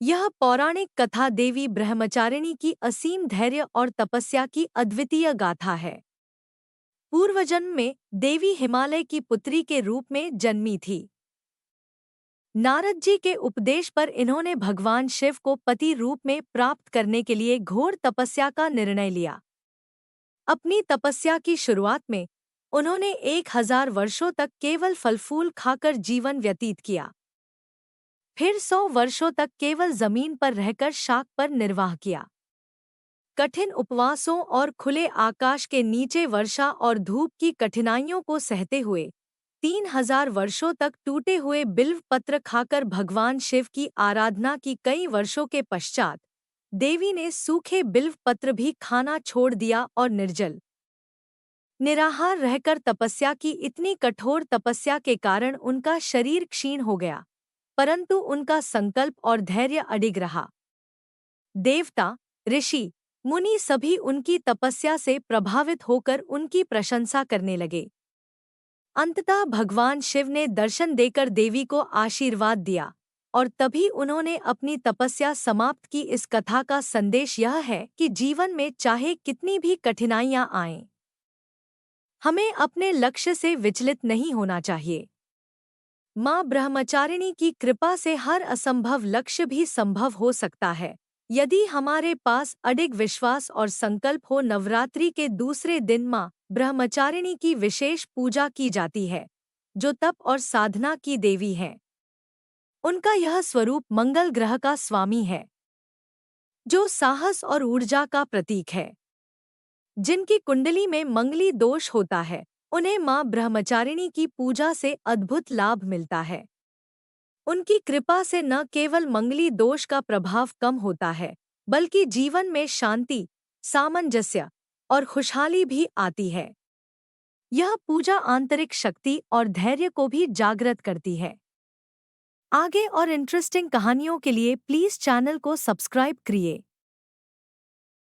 यह पौराणिक कथा देवी ब्रह्मचारिणी की असीम धैर्य और तपस्या की अद्वितीय गाथा है। पूर्वजन्म में देवी हिमालय की पुत्री के रूप में जन्मी थी। नारद जी के उपदेश पर इन्होंने भगवान शिव को पति रूप में प्राप्त करने के लिए घोर तपस्या का निर्णय लिया। अपनी तपस्या की शुरुआत में उन्होंने 1000 वर्षों तक केवल फल फूल खाकर जीवन व्यतीत किया। फिर 100 वर्षों तक केवल जमीन पर रहकर शाक पर निर्वाह किया। कठिन उपवासों और खुले आकाश के नीचे वर्षा और धूप की कठिनाइयों को सहते हुए 3000 वर्षों तक टूटे हुए बिल्व पत्र खाकर भगवान शिव की आराधना की कई वर्षों के पश्चात देवी ने सूखे बिल्व पत्र भी खाना छोड़ दिया और निर्जल निराहार रहकर तपस्या की। इतनी कठोर तपस्या के कारण उनका शरीर क्षीण हो गया, परंतु उनका संकल्प और धैर्य अडिग रहा। देवता, ऋषि, मुनि सभी उनकी तपस्या से प्रभावित होकर उनकी प्रशंसा करने लगे। अंततः भगवान शिव ने दर्शन देकर देवी को आशीर्वाद दिया और तभी उन्होंने अपनी तपस्या समाप्त की। इस कथा का संदेश यह है कि जीवन में चाहे कितनी भी कठिनाइयां आएं, हमें अपने लक्ष्य से विचलित नहीं होना चाहिए। मां ब्रह्मचारिणी की कृपा से हर असंभव लक्ष्य भी संभव हो सकता है, यदि हमारे पास अडिग विश्वास और संकल्प हो। नवरात्रि के दूसरे दिन मां ब्रह्मचारिणी की विशेष पूजा की जाती है, जो तप और साधना की देवी हैं। उनका यह स्वरूप मंगल ग्रह का स्वामी है, जो साहस और ऊर्जा का प्रतीक है। जिनकी कुंडली में मंगली दोष होता है, उन्हें मां ब्रह्मचारिणी की पूजा से अद्भुत लाभ मिलता है। उनकी कृपा से न केवल मंगली दोष का प्रभाव कम होता है, बल्कि जीवन में शांति, सामंजस्य और खुशहाली भी आती है। यह पूजा आंतरिक शक्ति और धैर्य को भी जागृत करती है। आगे और इंटरेस्टिंग कहानियों के लिए प्लीज चैनल को सब्सक्राइब करिए।